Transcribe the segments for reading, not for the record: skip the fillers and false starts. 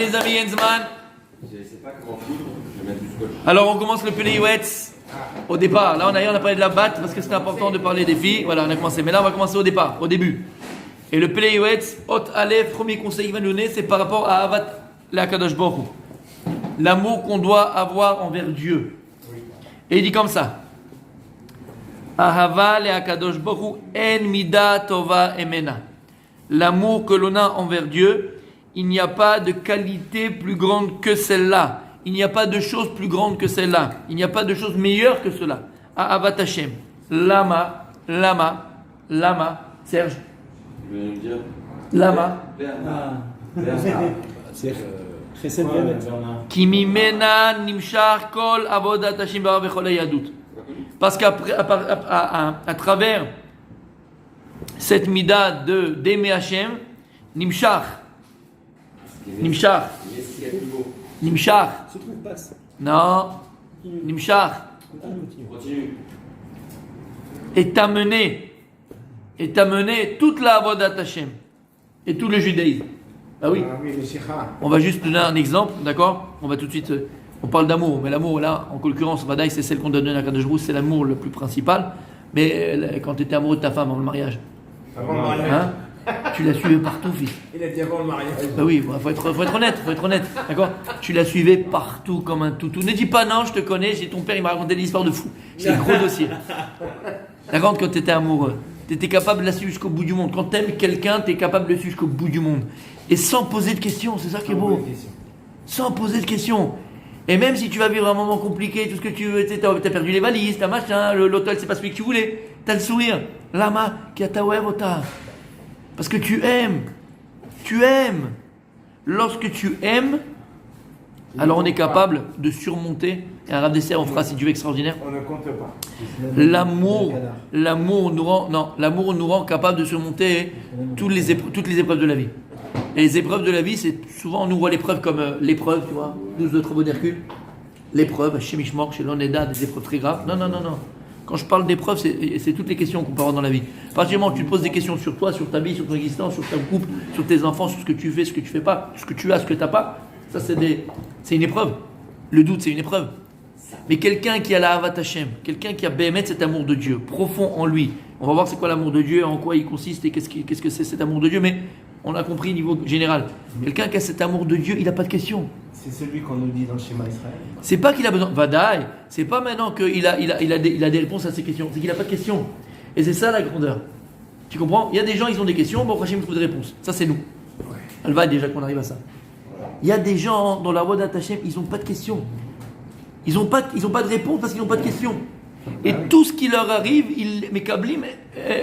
les amis, Henzman. Je ne sais pas comment foutre, je vais mettre du scotch. Alors on commence le Peleiwetz au départ. Là on a parlé de la batte parce que c'était important de parler des filles. Voilà, on a commencé. Mais là on va commencer au départ, au début. Et le Peleiwetz, Hot Aleph, premier conseil qu'il va nous donner, c'est par rapport à Avat la Kadosh Baruch Hu. L'amour qu'on doit avoir envers Dieu. Et il dit comme ça. Ahava le Kadosh Baruch Hu en mida tova emena. L'amour que l'on a envers Dieu, il n'y a pas de qualité plus grande que celle-là. Il n'y a pas de chose plus grande que celle-là. Il n'y a pas de chose meilleure que cela. Ahavat Hashem. Lama. Serge. Tu veux nous dire Lama. C'est Chesed Bemet. Ki mimena nimshar kol avodat Hashem bara v'chol hayadut. Parce qu'à travers cette mida d'aimer Hashem, nimshar. Se trouve passe. Non. Nimshar. Continue. Est amené toute la avodat Hashem et tout le judaïsme. Ah oui. On va juste donner un exemple, d'accord? On va tout de suite. On parle d'amour, mais l'amour là, en l'occurrence, Vadaï, c'est celle qu'on donne à Kadosh Baruch Hu, c'est l'amour le plus principal. Mais quand tu étais amoureux de ta femme avant le mariage, Avant le mariage. Tu la suivais partout, fils. Il a dit avant le mariage. Bah oui, faut être honnête, d'accord? Tu la suivais partout comme un toutou. Ne dis pas non, je te connais, ton père il m'a raconté des histoires de fou. C'est un gros dossier. D'accord, quand tu étais amoureux, tu étais capable de la suivre jusqu'au bout du monde. Quand tu aimes quelqu'un, tu es capable de le suivre jusqu'au bout du monde. Et sans poser de questions, c'est ça qui est beau. Sans poser de questions. Et même si tu vas vivre un moment compliqué, tout ce que tu veux, tu as perdu les valises, t'as machin, l'hôtel c'est pas celui que tu voulais, t'as le sourire. Lama, qui a ta wevota. Parce que tu aimes. Tu aimes. Lorsque tu aimes, alors on est capable de surmonter. Et un Rav Dessert, on fera si Dieu extraordinaire. On ne compte pas. L'amour nous rend capable de surmonter toutes les épreuves de la vie. Et les épreuves de la vie, c'est souvent on nous voit l'épreuve comme l'épreuve, tu vois, 12 de travaux d'Hercule. L'épreuve, chez Mishmor, chez l'Oneda, des épreuves très graves. Non. Quand je parle d'épreuves, c'est toutes les questions qu'on peut avoir dans la vie. À partir du moment où tu te poses des questions sur toi, sur ta vie, sur ton existence, sur ton couple, sur tes enfants, sur ce que tu fais, ce que tu fais pas, ce que tu as, ce que tu n'as pas, ça c'est une épreuve. Le doute, c'est une épreuve. Mais quelqu'un qui a la Havat Hashem, quelqu'un qui a bémet cet amour de Dieu, profond en lui, on va voir c'est quoi l'amour de Dieu, en quoi il consiste et qu'est-ce que c'est cet amour de Dieu, mais on a compris au niveau général. Quelqu'un qui a cet amour de Dieu, il n'a pas de questions. C'est celui qu'on nous dit dans le schéma Israël. C'est pas qu'il a besoin. Vadaï, c'est pas maintenant qu'il a des réponses à ces questions, c'est qu'il n'a pas de questions. Et c'est ça la grandeur. Tu comprends? Il y a des gens, ils ont des questions, bon, Hachem trouve des réponses. Ça, c'est nous. Elle va déjà qu'on arrive à ça. Il y a des gens dans la voie d'Hachem, ils n'ont pas de questions. Ils n'ont pas de réponse parce qu'ils n'ont pas de questions. Et tout ce qui leur arrive, mais Kablim,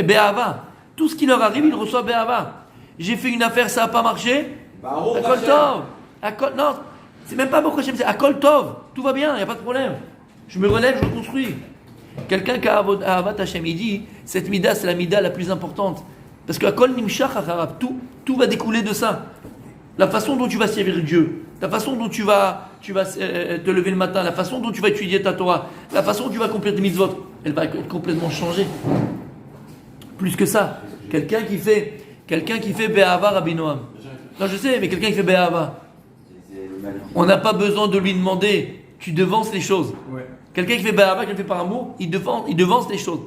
Be'ava. Tout ce qui leur arrive, ils reçoivent Be'ava. J'ai fait une affaire, ça n'a pas marché. Akol Tov. Non, c'est même pas Baruch Hashem, c'est Akol Tov. Tout va bien, il n'y a pas de problème. Je me relève, je reconstruis. Quelqu'un qui a Avat Hashem, il dit, cette mida, c'est la mida la plus importante. Parce que Akol Nimshach Acharab, tout va découler de ça. La façon dont tu vas servir Dieu, la façon dont tu vas te lever le matin, la façon dont tu vas étudier ta Torah, la façon dont tu vas accomplir tes mitzvot, elle va être complètement changée. Plus que ça, quelqu'un qui fait Be'ava Rabbi Noam. Non, je sais, mais quelqu'un qui fait Be'ava, on n'a pas besoin de lui demander, tu devances les choses. Ouais. Quelqu'un qui fait Be'ava, qui le fait par amour, il devance les choses.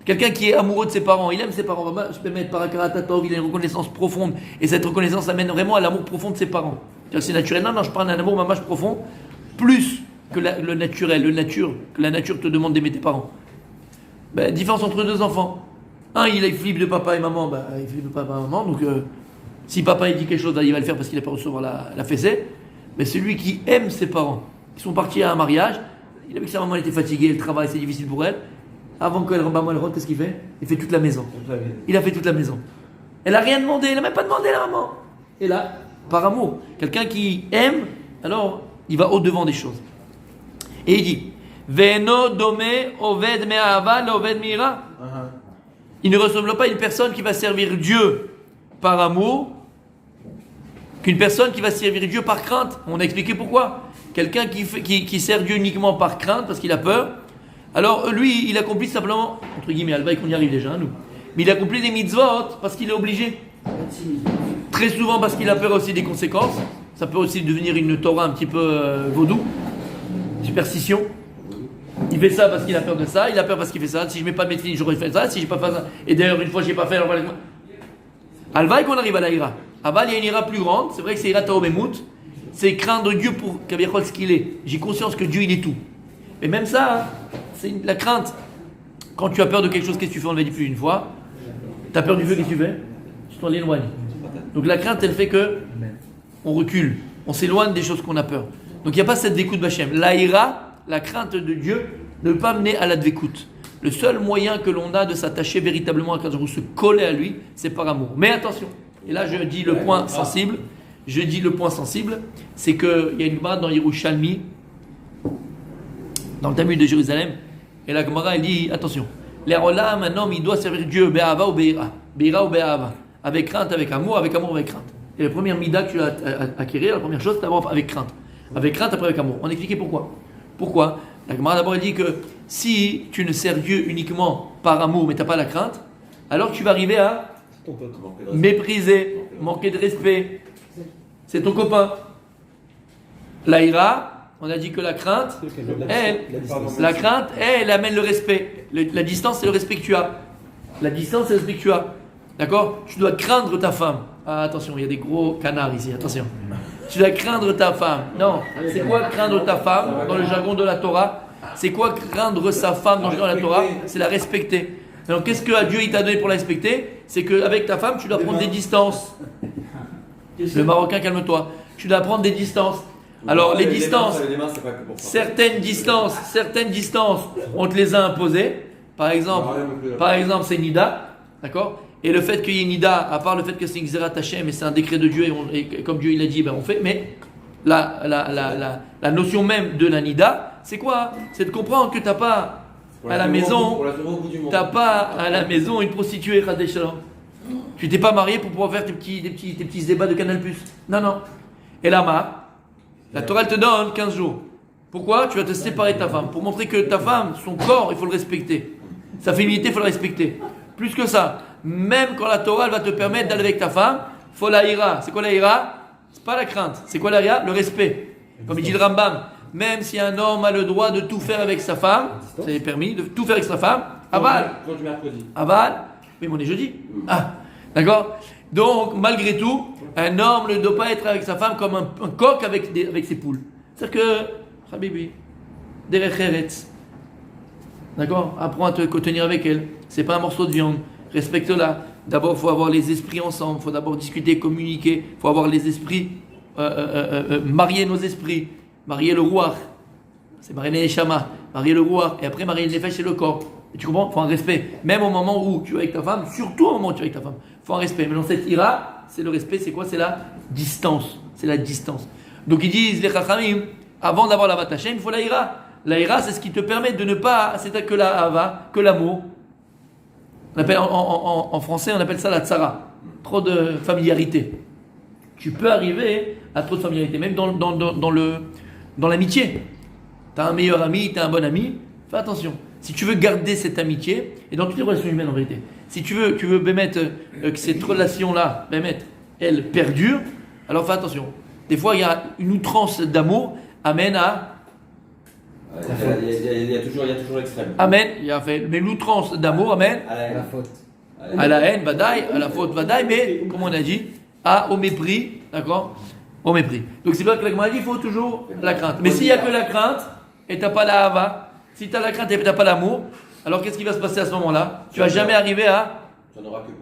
Quelqu'un qui est amoureux de ses parents, il aime ses parents, je peux mettre par Akaratatov, il a une reconnaissance profonde, et cette reconnaissance amène vraiment à l'amour profond de ses parents. C'est naturel. Non, je parle d'un amour mamash profond, plus que le naturel, que la nature te demande d'aimer tes parents. Différence entre deux enfants. Un, il flippe de papa et maman, il flippe de papa et maman, donc si papa il dit quelque chose, il va le faire parce qu'il n'a pas recevoir la fessée. Mais celui qui aime ses parents, ils sont partis à un mariage, il a vu que sa maman était fatiguée, le travail c'est difficile pour elle. Avant qu'elle rentre, qu'est-ce qu'il fait? Il fait toute la maison. Il a fait toute la maison. Elle n'a rien demandé, elle n'a même pas demandé la maman. Et là, par amour, quelqu'un qui aime, alors il va au-devant des choses. Et il dit Veno dome oved me'ava l'oved mira. Il ne ressemble pas à une personne qui va servir Dieu par amour qu'une personne qui va servir Dieu par crainte. On a expliqué pourquoi. Quelqu'un qui sert Dieu uniquement par crainte parce qu'il a peur. Alors lui, il accomplit simplement, entre guillemets, alvaï qu'on y arrive déjà, nous. Mais il accomplit des mitzvot parce qu'il est obligé. Très souvent parce qu'il a peur aussi des conséquences. Ça peut aussi devenir une Torah un petit peu vaudou, superstition. Il fait ça parce qu'il a peur de ça, il a peur parce qu'il fait ça. Si je mets pas de médecine, j'aurais fait ça. Si j'ai pas fait ça, et d'ailleurs une fois j'ai pas fait, alors voilà. Alvaï qu'on arrive à la ira. Aval, il y a une ira plus grande. C'est vrai que c'est ira Taobemout. C'est craindre Dieu pour Kabiachol ce qu'il est. J'ai conscience que Dieu il est tout. Mais même ça, hein, c'est la crainte. Quand tu as peur de quelque chose, qu'est-ce que tu fais? On l'avait dit plus d'une fois. Tu as peur du feu, qu'est-ce que tu fais? Tu t'en éloignes. Donc la crainte, elle fait que on recule, on s'éloigne des choses qu'on a peur. Donc il n'y a pas cette découte Bachem. La ira, la crainte de Dieu, ne peut pas mener à la découte. Le seul moyen que l'on a de s'attacher véritablement à Kadosh, se coller à lui, c'est par amour. Mais attention, et là je dis le point sensible, c'est qu'il y a une Gemara dans Yerushalmi, dans le Talmud de Jérusalem, et la Gemara elle dit, attention, l'Erolam, un homme il doit servir Dieu, Be'ava ou Be'ira, Be'ira ou Be'ava, avec crainte, avec amour, avec crainte. Et la première mida que tu as acquérir, la première chose, c'est d'abord avec crainte. Avec crainte, après avec amour. On a expliqué pourquoi. Pourquoi? La Gemara d'abord elle dit que si tu ne sers Dieu uniquement par amour, mais tu n'as pas la crainte, alors tu vas arriver à mépriser, manquer de respect. C'est ton copain. La ira, on a dit que la crainte, elle amène le respect. La distance, c'est le respect que tu as. La distance, c'est le respect que tu as. D'accord? Tu dois craindre ta femme. Ah, attention, il y a des gros canards ici, attention. Tu dois craindre ta femme. Non, c'est quoi craindre ta femme dans le jargon de la Torah? C'est quoi craindre sa femme dans le jargon de la Torah? C'est la respecter. Alors qu'est-ce que Dieu il t'a donné pour la respecter? C'est qu'avec ta femme, tu dois prendre des distances. Le Marocain, calme-toi. Tu dois prendre des distances. Alors les distances, certaines distances, on te les a imposées. Par exemple, c'est Nida, d'accord? Et le fait qu'il y ait Nida, à part le fait que c'est Xerat Hashem et c'est un décret de Dieu et comme Dieu il a dit, ben on fait. Mais la notion même de la Nida, c'est quoi? C'est de comprendre que t'as pas à la maison, une prostituée. Tu t'es pas marié pour pouvoir faire tes petits débats de Canal+. Non. Et là, la Torah elle te donne 15 jours. Pourquoi? Tu vas te séparer de ta femme. Pour montrer que ta femme, son corps, il faut le respecter. Sa féminité, il faut le respecter. Plus que ça, même quand la Torah elle va te permettre d'aller avec ta femme, il faut la ira. C'est quoi la ira? C'est pas la crainte. C'est quoi la ira? Le respect. Comme il dit le Rambam, même si un homme a le droit de tout faire avec sa femme, c'est permis de tout faire avec sa femme, aval. Oui, mais on est jeudi. Ah, d'accord? Donc, malgré tout, un homme ne doit pas être avec sa femme comme un coq avec ses poules. C'est-à-dire que, Habibi, derech eretz, d'accord? Apprends à te tenir avec elle. C'est pas un morceau de viande. Respecte-la. D'abord, il faut avoir les esprits ensemble. Il faut d'abord discuter, communiquer. Il faut avoir les esprits, marier nos esprits. Marier le roi. C'est marier les neshama. Marier le roi. Et après, marier le nefesh et le corps. Et tu comprends? Il faut un respect. Même au moment où tu es avec ta femme, surtout au moment où tu es avec ta femme, il faut un respect. Mais dans cette ira, c'est le respect. C'est quoi? C'est la distance. C'est la distance. Donc ils disent, les chachamim, avant d'avoir la vatachem, il faut la ira. La ira, c'est ce qui te permet de ne pas, c'est que la hava, que l'amour. On appelle, en français, on appelle ça la tsara. Trop de familiarité. Tu peux arriver à trop de familiarité, même dans l'amitié. Tu as un meilleur ami, tu as un bon ami, fais attention. Si tu veux garder cette amitié, et dans toutes les relations humaines en vérité, si tu veux mettre que cette relation-là, elle perdure, alors fais attention. Des fois, il y a une outrance d'amour, amène à... Il y a toujours l'extrême. Amen, mais l'outrance d'amour amène À la faute. à la haine, vadaï, à la faute, vadaï, mais comme on a dit, au mépris, d'accord? Au mépris. Donc c'est vrai que la Gemara dit, il faut toujours la crainte. Mais s'il n'y a que la crainte et tu n'as pas la hava, si tu as la crainte et tu n'as pas l'amour, alors qu'est-ce qui va se passer à ce moment-là? Tu ne vas jamais arriver à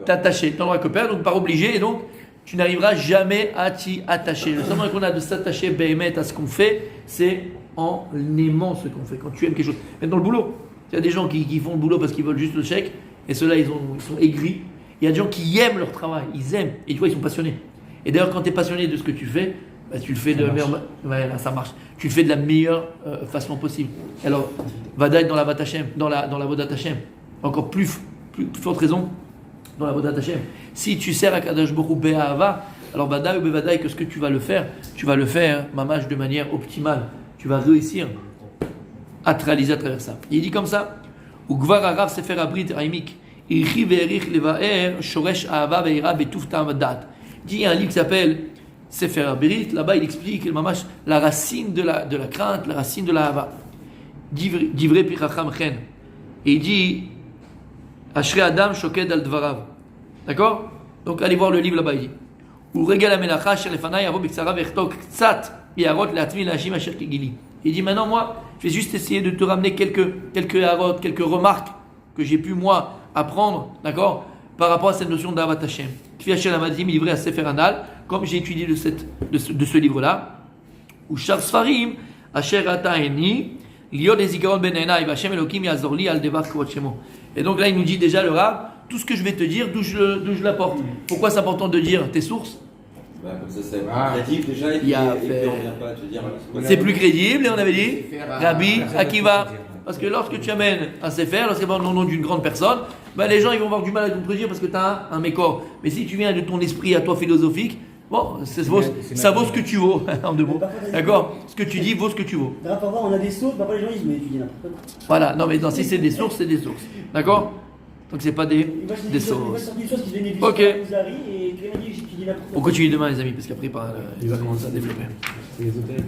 t'attacher. Tu n'en auras que peur, donc par obligé, et donc tu n'arriveras jamais à t'y attacher. Le seul moyen qu'on a de s'attacher béhémet à ce qu'on fait, c'est en aimant ce qu'on fait, quand tu aimes quelque chose. Même dans le boulot, il y a des gens qui font le boulot parce qu'ils veulent juste le chèque, et ceux-là ils sont aigris. Il y a des gens qui aiment leur travail, ils aiment, et tu vois, ils sont passionnés. Et d'ailleurs, quand tu es passionné de ce que tu fais, tu le fais de la meilleure... Ouais, là, ça marche. Tu le fais de la meilleure façon possible. Alors, Vadaï dans la Vatachem, dans la Vodat Hashem, encore plus forte raison, dans la Vodat Hashem. Si tu sers à Kadosh Baruch Hu Be'ahava, alors Vadaï ou Bevadaï, que ce que tu vas le faire, mamash, de manière optimale. Tu vas réussir à te réaliser à travers ça. Il dit comme ça, Ugvar Arav Sefer Abrit Raimik, Il dit, il y a un livre qui s'appelle Sefer HaBerit, là-bas il explique mamash, la racine de la crainte, la racine de la hava. Divrei pi chacham chen. Et il dit Ashrei Adam shoked al dvarav. D'accord? Donc allez voir le livre là-bas, il dit Uregal amelacha asher lefanai yavo b'ktsara v'echtok ktsat yarot le'atzmi la'ashim asher kigili. Il dit maintenant moi, je vais juste essayer de te ramener quelques harot, quelques remarques que j'ai pu moi apprendre, d'accord, par rapport à cette notion d'Avat Hashem. Kfi Hashem Amadim, livré à Sefer Anal, comme j'ai étudié de ce livre-là, ou Shar Sfarim, Asher Ata Eni, Liot Ezikaron Ben Enai, Hashem Elokim Yazorli Al Devar Kvot Shemo. Et donc là, il nous dit déjà le Rav, tout ce que je vais te dire, d'où je l'apporte. Pourquoi c'est important de dire tes sources? Bah, comme ça, c'est crédible déjà, et puis, on vient pas te dire. C'est plus crédible, et on avait dit Rabbi Akiva. Parce que lorsque tu amènes un sefer, lorsqu'il va au nom d'une grande personne, ben les gens ils vont avoir du mal à te contredire parce que tu as un mécor. Mais si tu viens de ton esprit à toi philosophique, bon, ça vaut ce que tu vaux, en deux mots. D'accord? Ce que tu dis vaut ce que tu vaux. Parfois on a des sources, parfois les gens disent mais tu dis n'importe quoi. Voilà, non mais non, si c'est des sources, c'est des sources. D'accord? Donc c'est pas des sources. Ok. On continue demain les amis, parce qu'après il va commencer à développer. Les hôtels.